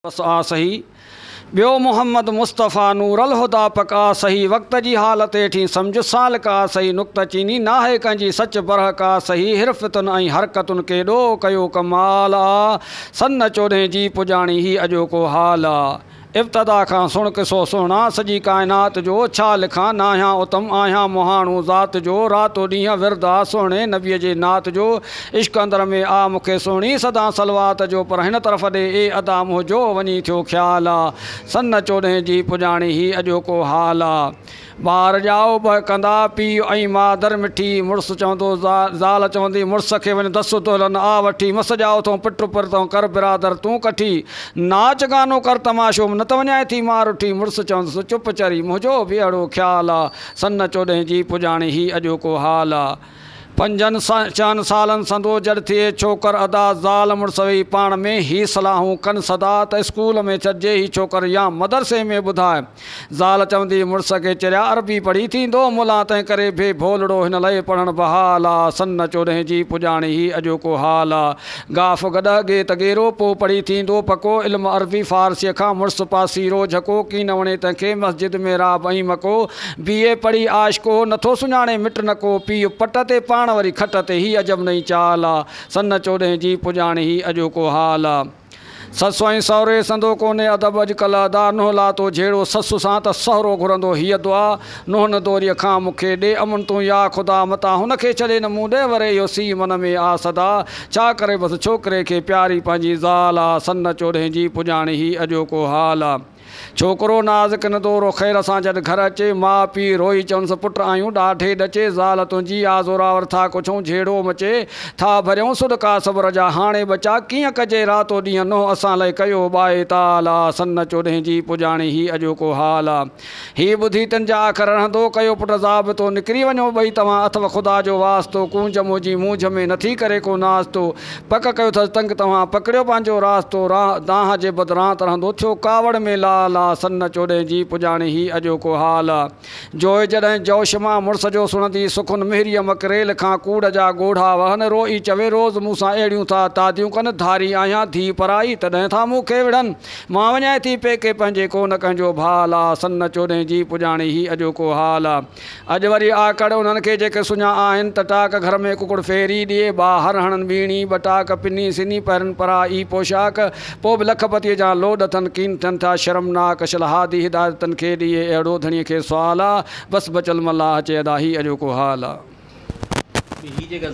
बस आ सही ब्यो मोहम्मद मुस्तफ़ा नूरल हुदा पका सही वक्त जी हालत हेठी समझ साल का सही नुक़्त चीनी ना है कंजी सच बरह का सही हिरफ़तुन ऐं हरकतुन केॾो कयो कमाल आ सन 14 जी पुजाणी ही अॼोको हाल आ। इब्तदा खां सुण किसो सुहिणा सॼी काइनात जो छा लिखां नाहियां उतम आहियां मुहाणू ज़ात जो रातो ॾींहुं विरदा सुहिणे नबीअ जे नात जो इश्क अंदर में आ मूंखे सुहिणी सदा सलवात जो पर हिन तरफ़ ॾे ए अदा मुंहिंजो वञी थियो ख़्याल आहे सन 14 जी पुजाणी ही अॼोको हाल आहे। ॿार ॼाओ ब कंदा पीउ ऐं मादर मिठी मुड़ुसु चवंदो ज़ाल चवंदी मुड़ुस खे वञ दस तोलन आ वठी मस ॼाओ थो पुटु परतो कर बिरादर तूं कठी नाच गानो कर तमाशो न त वञाए थी मार उठी मुड़ुसु चवंदुसि चुप चरी मुंहिंजो बि अहिड़ो ख़्यालु आहे सन 14 जी पुजाणी ही अॼोको हाल आहे। 5 सालनि संदो जड़ थिए छोकर अदा ज़ाल मुड़ुस वेही पाण में ही सलाहूं कनि सदा त स्कूल में छॾिजे ही छोकर या मदरसे में ॿुधाए ज़ाल चवंदी मुड़ुस खे चरिया अरबी पढ़ी थींदो मुला तंहिं करे बे भोलड़ो हिन लाइ पढ़णु बहाल आहे सन 14 जी पुजाणी ही अॼोको हाल आहे। गाफ़ गॾगे त गेरो पोइ पढ़ी थींदो पको इल्मु अरबी फ़ारसीअ खां मुड़ुस पासीरो झको की न वणे तंहिंखे मस्जिद में राब ऐं मको BA पढ़ी आशिको नथो सुञाणे मिट न को पीउ पट ते पाण वरी खट ते ही अजब नई चाल आ सन 14 जी पुजाणी ही अॼोको हाल आ। ससु ऐं सहुरे संदो कोन्हे अदब अॼुकल्ह अदा नुंहुं लातो जहिड़ो ससु सां त सहुरो घुरंदो हीअ दुआ नुंहुं न दोरीअ खां मूंखे ॾे अमन तूं या ख़ुदा मता हुनखे छॾे न मूं ॾे वरे इहो सी मन में आ सदा छा करे बसि छोकिरे खे प्यारी पंहिंजी ज़ाल आहे सन 14 जी पुजाणी ही अॼोको हाल आहे। छोकिरो नाज़ुक न दोरो ख़ैर सां जॾहिं घर अचे माउ पीउ रोई चवनिसि पुटु आहियूं ॾाढे ॾचे ज़ाल तुंहिंजी आ ज़ोरावर था कुझूं झेड़ो मचे था भरियूं सुॾका सब्र जा हाणे बचा कीअं कजे रातो ॾींहुं नो असां लाइ कयो बाए ताल आहे सन 14 जी पुजाणी ही अॼोको हाल आहे। हीअ ॿुधी तिन जा अखर रहंदो कयो पुटु ज़ाबितो निकिरी वञो ॿई तव्हां अथव ख़ुदा जो वास्तो कूंज मुंहिंजी मूंझ में नथी करे को नास्तो पक कयो अथसि तंग तव्हां पकड़ियो पंहिंजो रास्तो दाह जे बदिरां रहंदो थियो कावड़ में लाल आहे सन 14 जी पुजाणी ही अॼोको हाल आहे। जोइ जॾहिं जोश मां मुड़ुस जो सुणंदी सुखुन मिहिरीअ मकरेल खां कूड़ जा ॻोढ़ा वहनि रोई चवे रोज़ मूंसां अहिड़ियूं था तादियूं कनि धारी आहियां धी पराई तॾहिं था मूंखे विढ़नि मां वञाए थी पेके पंहिंजे कोन कंहिंजो भाल आहे सन 14 जी पुजाणी ही अॼोको हाल आहे। अॼु वरी आकड़ उन्हनि खे जेके सुञा आहिनि त टाक घर में कुकुड़ फेरी ॾिए ॿाहिरि हणनि बीणी बटाक पिनी सिनी पहिरनि परा ई पोशाक पोइ बि लखपतीअ जा लोड अथनि कीन थियनि था शर्मनाक शलहादी हिदायतनि खे ॾिए अहिड़ो धणीअ खे सुवाल आहे बसि बचल मल्लाह चए अदा ही अॼोको हाल आहे।